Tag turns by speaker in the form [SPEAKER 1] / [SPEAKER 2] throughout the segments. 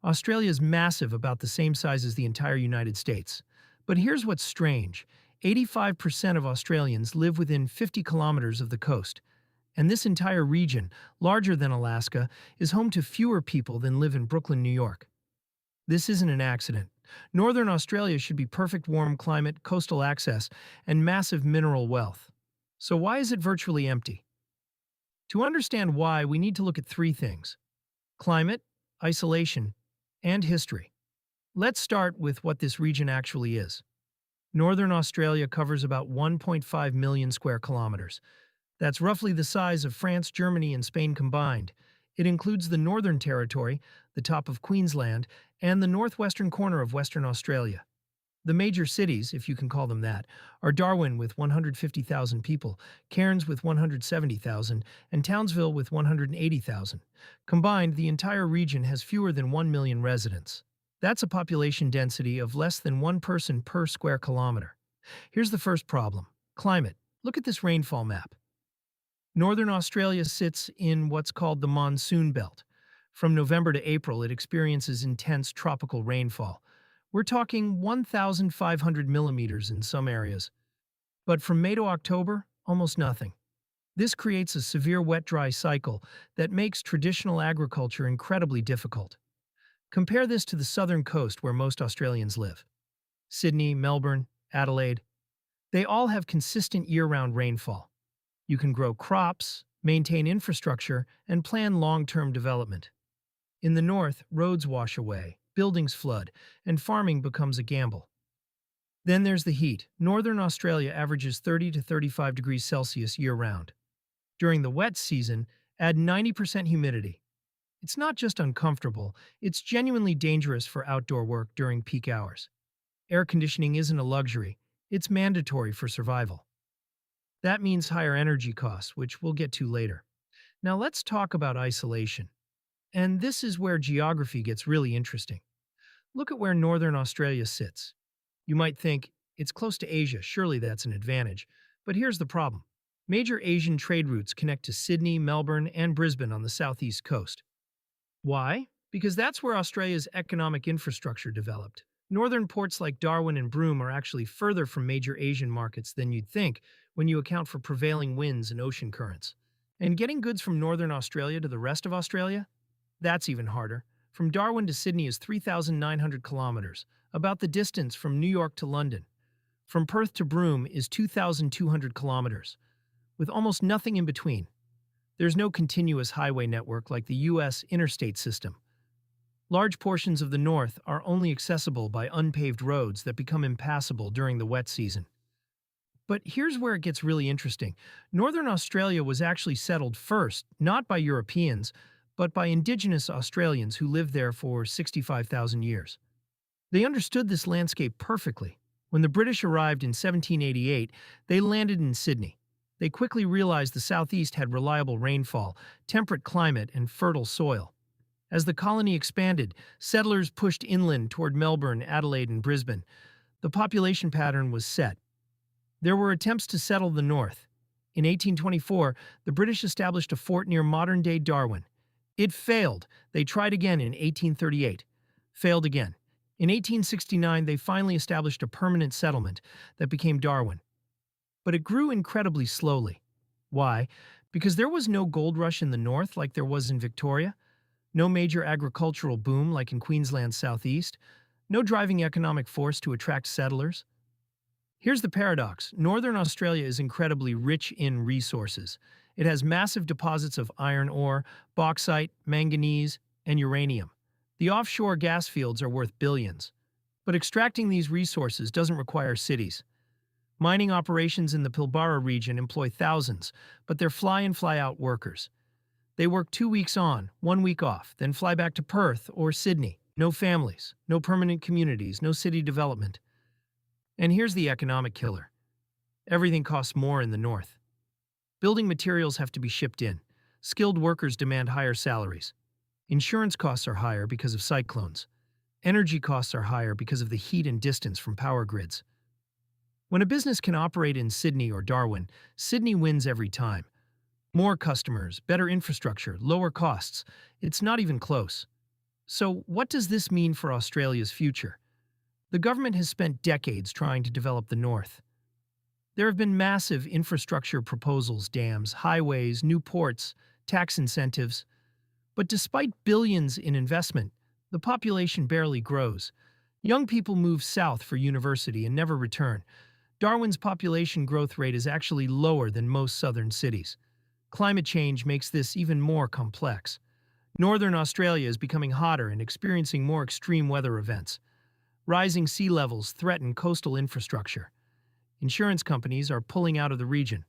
[SPEAKER 1] Australia is massive, about the same size as the entire United States. But here's what's strange. 85% of Australians live within 50 kilometers of the coast. And this entire region, larger than Alaska, is home to fewer people than live in Brooklyn, New York. This isn't an accident. Northern Australia should be perfect warm climate, coastal access, and massive mineral wealth. So why is it virtually empty? To understand why, we need to look at three things: climate, isolation, and history. Let's start with what this region actually is. Northern Australia covers about 1.5 million square kilometers. That's roughly the size of France, Germany, and Spain combined. It includes the Northern Territory, the top of Queensland, and the northwestern corner of Western Australia. The major cities, if you can call them that, are Darwin with 150,000 people, Cairns with 170,000, and Townsville with 180,000. Combined, the entire region has fewer than 1 million residents. That's a population density of less than one person per square kilometer. Here's the first problem: climate. Look at this rainfall map. Northern Australia sits in what's called the monsoon belt. From November to April, it experiences intense tropical rainfall. We're talking 1,500 millimeters in some areas. But from May to October, almost nothing. This creates a severe wet-dry cycle that makes traditional agriculture incredibly difficult. Compare this to the southern coast where most Australians live. Sydney, Melbourne, Adelaide. They all have consistent year-round rainfall. You can grow crops, maintain infrastructure, and plan long-term development. In the north, roads wash away, buildings flood, and farming becomes a gamble. Then there's the heat. Northern Australia averages 30 to 35 degrees Celsius year-round. During the wet season, add 90% humidity. It's not just uncomfortable, it's genuinely dangerous for outdoor work during peak hours. Air conditioning isn't a luxury, it's mandatory for survival. That means higher energy costs, which we'll get to later. Now let's talk about isolation. And this is where geography gets really interesting. Look at where Northern Australia sits. You might think, it's close to Asia, surely that's an advantage. But here's the problem. Major Asian trade routes connect to Sydney, Melbourne, and Brisbane on the southeast coast. Why? Because that's where Australia's economic infrastructure developed. Northern ports like Darwin and Broome are actually further from major Asian markets than you'd think when you account for prevailing winds and ocean currents. And getting goods from Northern Australia to the rest of Australia? That's even harder. From Darwin to Sydney is 3,900 kilometers, about the distance from New York to London. From Perth to Broome is 2,200 kilometers, with almost nothing in between. There's no continuous highway network like the U.S. interstate system. Large portions of the north are only accessible by unpaved roads that become impassable during the wet season. But here's where it gets really interesting. Northern Australia was actually settled first, not by Europeans, but by indigenous Australians who lived there for 65,000 years. They understood this landscape perfectly. When the British arrived in 1788, they landed in Sydney. They quickly realized the southeast had reliable rainfall, temperate climate, and fertile soil. As the colony expanded, settlers pushed inland toward Melbourne, Adelaide, and Brisbane. The population pattern was set. There were attempts to settle the north. In 1824, the British established a fort near modern-day Darwin. It failed. They tried again in 1838. Failed again. In 1869, they finally established a permanent settlement that became Darwin. But it grew incredibly slowly. Why? Because there was no gold rush in the north like there was in Victoria, no major agricultural boom like in Queensland's southeast, no driving economic force to attract settlers. Here's the paradox. Northern Australia is incredibly rich in resources. It has massive deposits of iron ore, bauxite, manganese, and uranium. The offshore gas fields are worth billions. But extracting these resources doesn't require cities. Mining operations in the Pilbara region employ thousands, but they're fly-in, fly-out workers. They work 2 weeks on, 1 week off, then fly back to Perth or Sydney. No families, no permanent communities, no city development. And here's the economic killer. Everything costs more in the north. Building materials have to be shipped in. Skilled workers demand higher salaries. Insurance costs are higher because of cyclones. Energy costs are higher because of the heat and distance from power grids. When a business can operate in Sydney or Darwin, Sydney wins every time. More customers, better infrastructure, lower costs. It's not even close. So, what does this mean for Australia's future? The government has spent decades trying to develop the North. There have been massive infrastructure proposals, dams, highways, new ports, tax incentives. But despite billions in investment, the population barely grows. Young people move south for university and never return. Darwin's population growth rate is actually lower than most southern cities. Climate change makes this even more complex. Northern Australia is becoming hotter and experiencing more extreme weather events. Rising sea levels threaten coastal infrastructure. Insurance companies are pulling out of the region.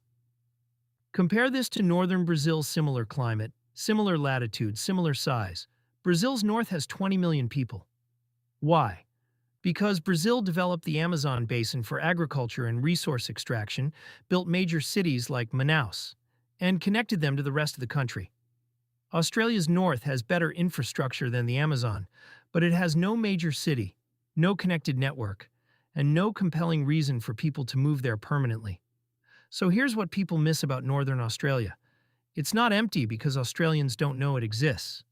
[SPEAKER 1] Compare this to northern Brazil's similar climate, similar latitude, similar size. Brazil's north has 20 million people. Why? Because Brazil developed the Amazon basin for agriculture and resource extraction, built major cities like Manaus, and connected them to the rest of the country. Australia's north has better infrastructure than the Amazon, but it has no major city, no connected network, and no compelling reason for people to move there permanently. So here's what people miss about Northern Australia. It's not empty because Australians don't know it exists.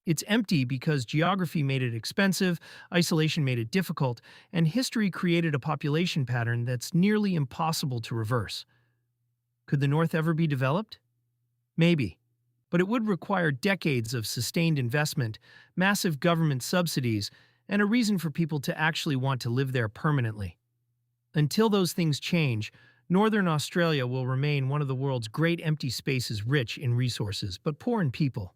[SPEAKER 1] It's empty because geography made it expensive, isolation made it difficult, and history created a population pattern that's nearly impossible to reverse. Could the North ever be developed? Maybe. But it would require decades of sustained investment, massive government subsidies, and a reason for people to actually want to live there permanently. Until those things change, Northern Australia will remain one of the world's great empty spaces rich in resources but poor in people.